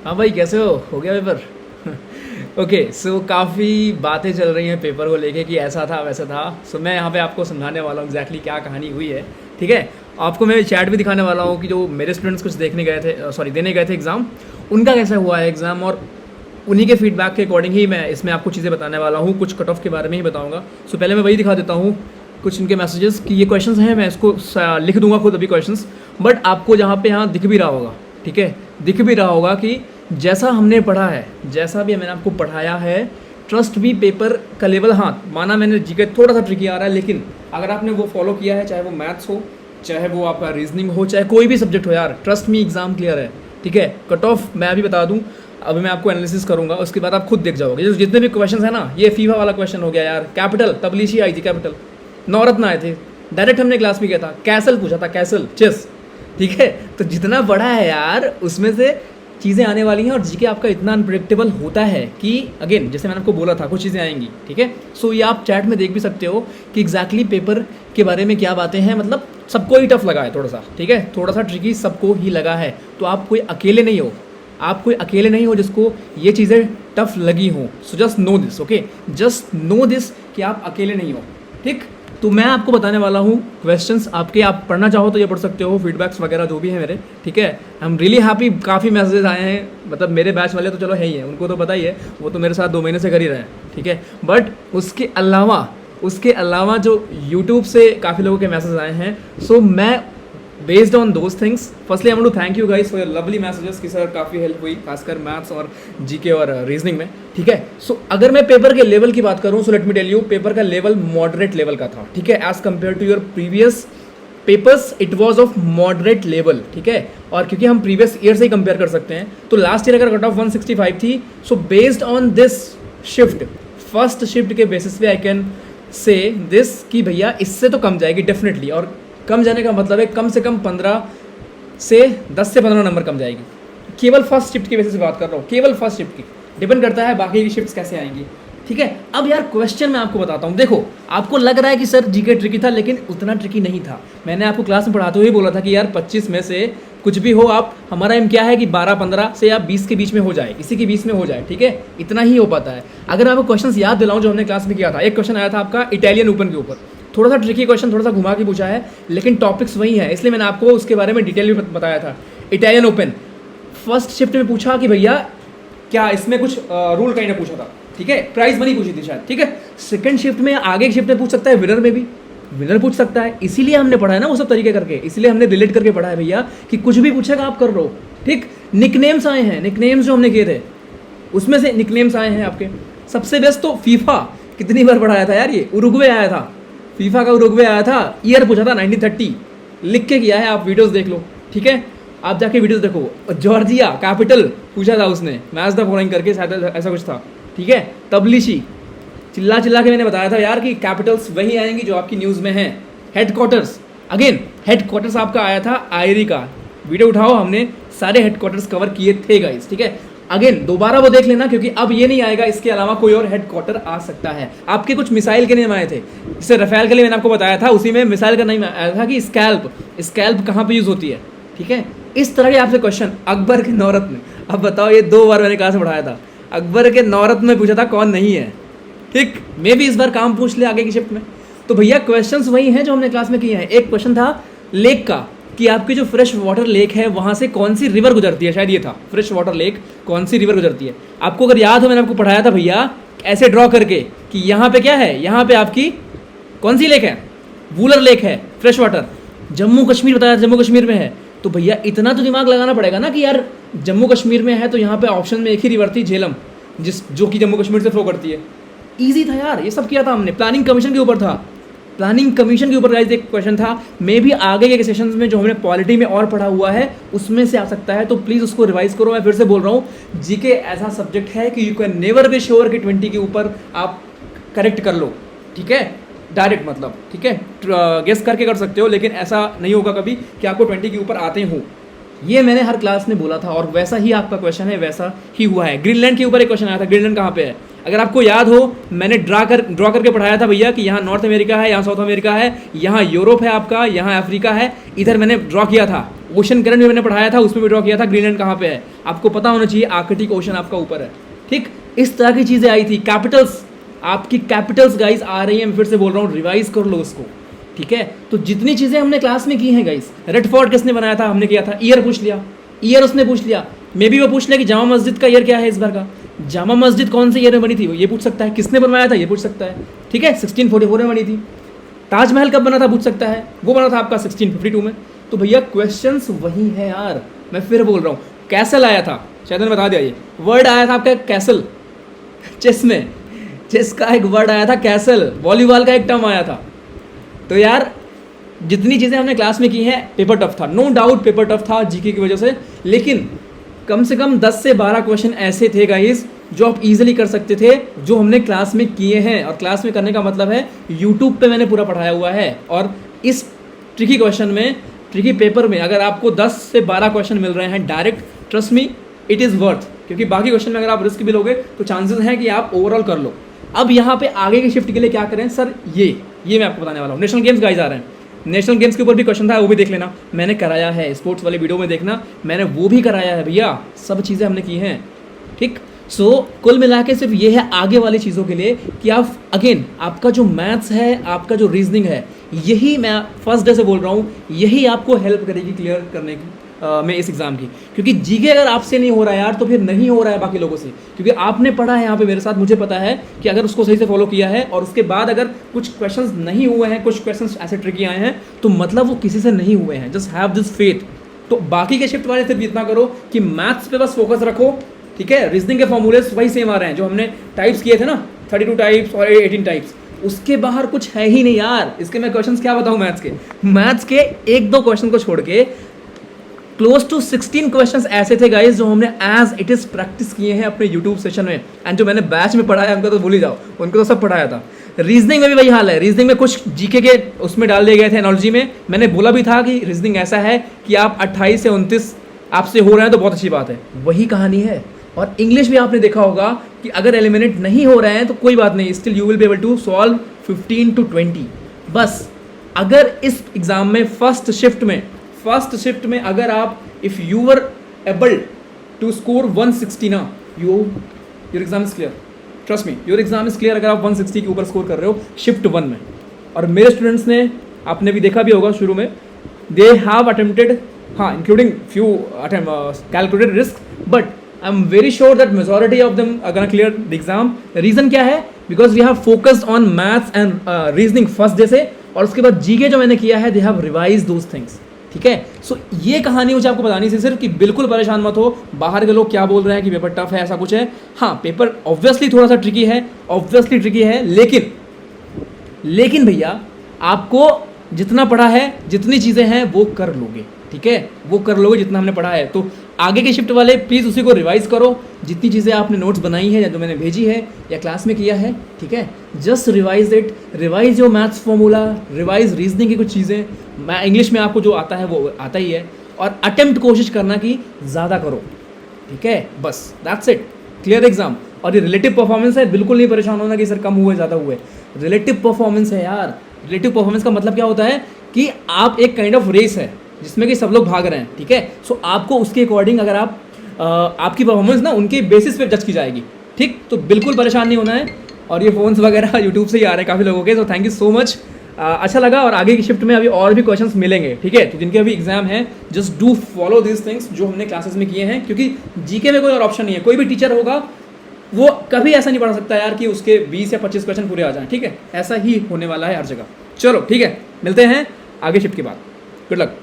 हाँ भाई, कैसे हो गया पेपर? ओके, सो काफ़ी बातें चल रही हैं पेपर को लेके कि ऐसा था वैसा था। सो मैं यहाँ पे आपको समझाने वाला हूँ एग्जैक्टली क्या कहानी हुई है। ठीक है, आपको मैं चैट भी दिखाने वाला हूँ कि जो मेरे स्टूडेंट्स कुछ देखने गए थे, सॉरी देने गए थे एग्ज़ाम, उनका कैसा हुआ है एग्ज़ाम, और उन्हीं के फीडबैक के अकॉर्डिंग ही मैं इसमें आपको चीज़ें बताने वाला हूँ। कुछ कट ऑफ के बारे में ही बताऊँगा। सो पहले मैं वही दिखा देता हूँ कुछ इनके मैसेजेस कि ये क्वेश्चंस हैं। मैं इसको लिख दूंगा खुद अभी क्वेश्चंस, बट आपको जहाँ पे यहाँ दिख भी रहा होगा, ठीक है, दिख भी रहा होगा कि जैसा हमने पढ़ा है, जैसा भी मैंने आपको पढ़ाया है, ट्रस्ट भी पेपर का लेवल, हाँ माना मैंने जीके थोड़ा सा ट्रिकी आ रहा है, लेकिन अगर आपने वो फॉलो किया है, चाहे वो मैथ्स हो, चाहे वो आपका रीजनिंग हो, चाहे कोई भी सब्जेक्ट हो यार, ट्रस्ट मी एग्जाम क्लियर है। ठीक है, कट ऑफ मैं अभी बता दूं, अभी मैं आपको एनालिसिस करूंगा, उसके बाद आप खुद देख जाओगे। जितने भी क्वेश्चन है ना, ये फीफा वाला क्वेश्चन हो गया यार, कैपिटल तबलीशी आई थी, कैपिटल नवरत्न आए थे, डायरेक्ट हमने क्लास में किया था, कैसल पूछा था, कैसल चेस। ठीक है, तो जितना बड़ा है यार उसमें से चीज़ें आने वाली हैं, और जीके आपका इतना अनप्रेडिक्टेबल होता है कि अगेन जैसे मैंने आपको बोला था कुछ चीज़ें आएंगी। ठीक है, सो ये आप चैट में देख भी सकते हो कि एग्जैक्टली पेपर के बारे में क्या बातें हैं, मतलब सबको ही टफ लगा है थोड़ा सा। ठीक है, थोड़ा सा ट्रिकी सबको ही लगा है, तो आप कोई अकेले नहीं हो, आप कोई अकेले नहीं हो जिसको ये चीज़ें टफ लगी हों। So just know this, okay, just know this कि आप अकेले नहीं हो। ठीक, तो मैं आपको बताने वाला हूँ क्वेश्चंस आपके, आप पढ़ना चाहो तो ये पढ़ सकते हो, फीडबैक्स वगैरह जो भी है मेरे। ठीक है, आई एम रियली हैप्पी, काफ़ी मैसेजेस आए हैं, मतलब मेरे बैच वाले तो चलो है ही है, उनको तो पता ही है, वो तो मेरे साथ 2 महीने से कर ही रहे हैं। ठीक है, बट उसके अलावा जो यूट्यूब से काफ़ी लोगों के मैसेज आए हैं, सो मैं based on those things, firstly I want to thank you guys for your lovely messages कि सर काफ़ी हेल्प हुई, खासकर मैथ्स और जीके और रीजनिंग में। ठीक है, सो अगर मैं पेपर के लेवल की बात करूं, so let me tell you, paper का लेवल मॉडरेट लेवल का था। ठीक है, as compare to your previous papers it was of moderate level. ठीक है, और क्योंकि हम प्रीवियस ईयर से ही कंपेयर कर सकते हैं, तो लास्ट ईयर अगर कट ऑफ 165 थी, so based on this shift, first shift के बेसिस पे आई कैन से दिस कि भैया इससे तो कम जाएगी डेफिनेटली, और कम जाने का मतलब है कम से कम 10 से 15 नंबर कम जाएगी। केवल फर्स्ट शिफ्ट की बेसिस पे बात कर रहा हूँ, केवल फर्स्ट शिफ्ट की, डिपेंड करता है बाकी की शिफ्ट्स कैसे आएंगी। ठीक है, अब यार क्वेश्चन मैं आपको बताता हूँ। देखो, आपको लग रहा है कि सर जीके ट्रिकी था, लेकिन उतना ट्रिकी नहीं था। मैंने आपको क्लास में पढ़ाते हुए बोला था कि यार 25 में से कुछ भी हो, आप, हमारा एम क्या है कि 12-15 से या 20 के बीच में हो जाए, इसी के बीच में हो जाए। ठीक है, इतना ही हो पाता है। अगर मैं आपको क्वेश्चन याद दिलाऊं जो हमने क्लास में किया था, एक क्वेश्चन आया था आपका इटालियन ओपन के ऊपर, थोड़ा सा ट्रिकी क्वेश्चन, थोड़ा सा घुमा के पूछा है, लेकिन टॉपिक्स वही है, इसलिए मैंने आपको उसके बारे में डिटेल भी बताया था। इटालियन ओपन फर्स्ट शिफ्ट में पूछा कि भैया क्या इसमें कुछ रूल काइंड पूछा था। ठीक है, प्राइस मनी पूछी थी शायद। ठीक है, सेकंड शिफ्ट में, आगे की शिफ्ट में पूछ सकता है, विनर में भी विनर पूछ सकता है, इसीलिए हमने पढ़ा है ना वो सब तरीके करके, इसलिए हमने रिलेट करके पढ़ा है भैया कि कुछ भी पूछेगा आप कर रहे हो। ठीक, निकनेम्स आए हैं, निकनेम्स जो हमने किए थे उसमें से निकनेम्स आए हैं आपके। सबसे बेस्ट तो फीफा कितनी बार पढ़ाया था यार, ये उरुग्वे आया था, फीफा का उरुग्वे आया था, ईयर पूछा था 1930, लिख के किया है, आप वीडियोस देख लो। ठीक है, आप जाके वीडियोस देखो। जॉर्जिया कैपिटल पूछा था उसने, मैच द फॉलोइंग करके शायद ऐसा कुछ था। ठीक है, तबलीशी चिल्ला चिल्ला के मैंने बताया था यार कि कैपिटल्स वही आएंगी जो आपकी न्यूज़ में हैं। हेडक्वार्टर्स, अगेन हेडक्वार्टर्स आपका आया था आयरी का, वीडियो उठाओ, हमने सारे हेडक्वार्टर्स कवर किए थे गाइस। ठीक है, अगेन दोबारा वो देख लेना, क्योंकि अब ये नहीं आएगा, इसके अलावा कोई और हेडक्वार्टर आ सकता है। आपके कुछ मिसाइल के नाम आए थे, जैसे रफेल के लिए मैंने आपको बताया था, उसी में मिसाइल का नाम आया था कि स्कैल्प कहाँ पे यूज होती है। ठीक है, इस तरह के आपसे क्वेश्चन। अकबर के नवरत्न, अब बताओ, ये 2 बार मैंने क्लास में पढ़ाया था, अकबर के नवरत्न में पूछा था कौन नहीं है। ठीक, मे भी इस बार काम पूछ ले आगे की शिफ्ट में। तो भैया क्वेश्चंस वही हैं जो हमने क्लास में किए हैं। एक क्वेश्चन था लेक का, कि आपकी जो फ्रेश वाटर लेक है वहाँ से कौन सी रिवर गुजरती है, शायद ये था, फ्रेश वाटर लेक कौन सी रिवर गुजरती है। आपको अगर याद हो, मैंने आपको पढ़ाया था भैया ऐसे ड्रॉ करके कि यहाँ पे क्या है, यहाँ पे आपकी कौन सी लेक है, वूलर लेक है, फ्रेश वाटर, जम्मू कश्मीर बताया, जम्मू कश्मीर में है। तो भैया इतना तो दिमाग लगाना पड़ेगा ना कि यार जम्मू कश्मीर में है, तो यहाँ पे ऑप्शन में एक ही रिवर थी, झेलम, जो कि जम्मू कश्मीर से फ्लो करती है। ईजी था यार, ये सब किया था हमने, प्लानिंग कमीशन के ऊपर था, प्लानिंग कमीशन के ऊपर गाइस एक क्वेश्चन था। मे भी आगे के सेशंस में जो हमने पॉलिटी में और पढ़ा हुआ है उसमें से आ सकता है, तो प्लीज़ उसको रिवाइज करो। मैं फिर से बोल रहा हूँ, जीके ऐसा सब्जेक्ट है कि you can never be sure कि 20 के ऊपर आप करेक्ट कर लो। ठीक है, डायरेक्ट मतलब, ठीक है, गेस करके कर सकते हो, लेकिन ऐसा नहीं होगा कभी कि आपको 20 के ऊपर आते हो। ये मैंने हर क्लास में बोला था, और वैसा ही आपका क्वेश्चन है, वैसा ही हुआ है। ग्रीनलैंड के ऊपर एक क्वेश्चन आया था, ग्रीनलैंड कहाँ पे है, अगर आपको याद हो, मैंने ड्रॉ करके पढ़ाया था भैया कि यहाँ नॉर्थ अमेरिका है, यहाँ साउथ अमेरिका है, यहाँ यूरोप है आपका, यहाँ अफ्रीका है, इधर मैंने ड्रॉ किया था। ओशन करंट में मैंने पढ़ाया था, उसमें भी ड्रॉ किया था ग्रीनलैंड कहाँ पे है। आपको पता होना चाहिए आकृति क्वेश्चन आपका ऊपर है, ठीक। इस तरह की चीज़ें आई थी। कैपिटल्स, आपकी कैपिटल्स गाइस आ रही हैं, मैं फिर से बोल रहा हूँ, रिवाइज कर लो उसको, ठीक है। तो जितनी चीज़ें हमने क्लास में की हैं गाइस, रेड फोर्ट किसने बनाया था, हमने किया था। ईयर पूछ लिया, ईयर उसने पूछ लिया। मे बी वो पूछ लिया कि जामा मस्जिद का ईयर क्या है इस बार का, जामा मस्जिद कौन से ईयर में बनी थी, वो ये पूछ सकता है। किसने बनवाया था, ये पूछ सकता है, ठीक है। 1644 में बनी थी। ताजमहल कब बना था, पूछ सकता है। वो बना था आपका 1652 में। तो भैया क्वेश्चंस वही है यार, मैं फिर बोल रहा हूँ। कैसल आया था, शायद मैंने बता दिया, ये वर्ड आया था आपका कैसल, चेस में, चेस का एक वर्ड आया था कैसल, वॉलीबॉल का एक टर्म आया था। तो यार जितनी चीज़ें हमने क्लास में की हैं, पेपर टफ था, नो डाउट पेपर टफ था जीके की वजह से, लेकिन कम से कम 10 से 12 क्वेश्चन ऐसे थे गाइस जो आप इजीली कर सकते थे, जो हमने क्लास में किए हैं। और क्लास में करने का मतलब है यूट्यूब पे मैंने पूरा पढ़ाया हुआ है। और इस ट्रिकी क्वेश्चन में, ट्रिकी पेपर में अगर आपको 10 से 12 क्वेश्चन मिल रहे हैं direct, trust me it is worth, क्योंकि बाकी क्वेश्चन में अगर आप रिस्क भी लोगे तो चांसेस हैं कि आप ओवरऑल कर लो। अब यहाँ पे आगे की शिफ्ट के लिए क्या करें सर, ये मैं आपको बताने वाला हूँ। नेशनल गेम्स गाइस आ रहे हैं, नेशनल गेम्स के ऊपर भी क्वेश्चन था, वो भी देख लेना, मैंने कराया है। स्पोर्ट्स वाले वीडियो में देखना, मैंने वो भी कराया है भैया, सब चीज़ें हमने की हैं, ठीक। सो कुल मिला के सिर्फ ये है आगे वाली चीज़ों के लिए कि आप अगेन, आपका जो मैथ्स है, आपका जो रीजनिंग है, यही मैं फर्स्ट डे से बोल रहा हूँ, यही आपको हेल्प करेगी क्लियर करने की में इस एग्ज़ाम की। क्योंकि जीके अगर आपसे नहीं हो रहा है यार, तो फिर नहीं हो रहा है बाकी लोगों से, क्योंकि आपने पढ़ा है यहाँ पे मेरे साथ, मुझे पता है कि अगर उसको सही से फॉलो किया है और उसके बाद अगर कुछ क्वेश्चंस नहीं हुए हैं, कुछ क्वेश्चंस ऐसे ट्रिकी आए हैं, तो मतलब वो किसी से नहीं हुए हैं। Just have this faith. तो बाकी के शिफ्ट वाले सिर्फ इतना करो कि मैथ्स पे बस फोकस रखो, ठीक है। रीजनिंग के फॉर्मूलेस वही सेम आ रहे हैं जो हमने टाइप्स किए थे ना, 32 टाइप्स और 18 टाइप्स, उसके बाहर कुछ है ही नहीं यार। इसके मैं क्वेश्चंस क्या बताऊँ मैथ्स के 1-2 क्वेश्चन को छोड़ के क्लोज टू 16 क्वेश्चंस ऐसे थे गाइस जो हमने एज इट इज प्रैक्टिस किए हैं अपने यूट्यूब सेशन में। एंड जो मैंने बैच में पढ़ाया उनका तो भूल ही जाओ, उनको तो सब पढ़ाया था। रीजनिंग में भी वही हाल है, रीजनिंग में कुछ जीके के उसमें डाल दिए गए थे एनोलॉजी में। मैंने बोला भी था कि रीजनिंग ऐसा है कि आप 28 से 29 आपसे हो रहे हैं तो बहुत अच्छी बात है, वही कहानी है। और इंग्लिश भी आपने देखा होगा कि अगर एलिमिनेट नहीं हो रहे हैं तो कोई बात नहीं, still you will be able to solve 15 to 20। बस अगर इस एग्जाम में फर्स्ट शिफ्ट में अगर आप if you were able to score 160 ना, your exam is clear, trust me your exam is clear. अगर आप 160 के ऊपर स्कोर कर रहे हो शिफ्ट 1 में। और मेरे स्टूडेंट्स ने, आपने भी देखा भी होगा शुरू में, दे हैव अटेम्प्टेड, हाँ including few calculated risk, but I am very sure that majority of them are gonna clear the exam. Reason क्या है, because we have focused on maths and reasoning first day से, और उसके बाद GK जो मैंने किया है, they have revise those things, ठीक है। सो ये कहानी मुझे आपको बतानी थी सिर्फ, कि बिल्कुल परेशान मत हो। बाहर के लोग क्या बोल रहे हैं कि पेपर टफ है, ऐसा कुछ है, हाँ पेपर ऑब्वियसली थोड़ा सा ट्रिकी है, लेकिन भैया आपको जितना पढ़ा है, जितनी चीज़ें हैं वो कर लोगे, ठीक है, वो कर लोगे जितना हमने पढ़ा है। तो आगे के शिफ्ट वाले प्लीज़ उसी को रिवाइज करो, जितनी चीज़ें आपने नोट्स बनाई है या जो मैंने भेजी है या क्लास में किया है, ठीक है, just revise it, revise your maths formula, revise reasoning की कुछ चीज़ें, मैं इंग्लिश में आपको जो आता है वो आता ही है, और अटेम्प्ट कोशिश करना कि ज़्यादा करो, ठीक है, बस दैट्स इट, क्लियर एग्जाम। और ये रिलेटिव परफॉर्मेंस है, बिल्कुल नहीं परेशान होना कि सर कम हुए ज़्यादा हुए, रिलेटिव परफॉर्मेंस है यार। रिलेटिव परफॉर्मेंस का मतलब क्या होता है कि आप एक काइंड ऑफ रेस है जिसमें कि सब लोग भाग रहे हैं, ठीक है। सो आपको उसके अकॉर्डिंग अगर आप आपकी परफॉर्मेंस ना उनके बेसिस पे जज की जाएगी, ठीक। तो बिल्कुल परेशान नहीं होना है। और ये फ़ोन्स वगैरह यूट्यूब से ही आ रहे हैं काफ़ी लोगों के, तो थैंक यू सो मच, अच्छा लगा। और आगे की शिफ्ट में अभी और भी क्वेश्चंस मिलेंगे, ठीक है। तो जिनके अभी एग्जाम है, just do follow this things जो हमने क्लासेस में किए हैं, क्योंकि जीके में कोई और ऑप्शन नहीं है। कोई भी टीचर होगा वो कभी ऐसा नहीं पढ़ा सकता यार कि उसके 20 या 25 क्वेश्चन पूरे आ जाएं, ठीक है, ऐसा ही होने वाला है हर जगह। चलो ठीक है, मिलते हैं आगे शिफ्ट के बाद, गुड लक।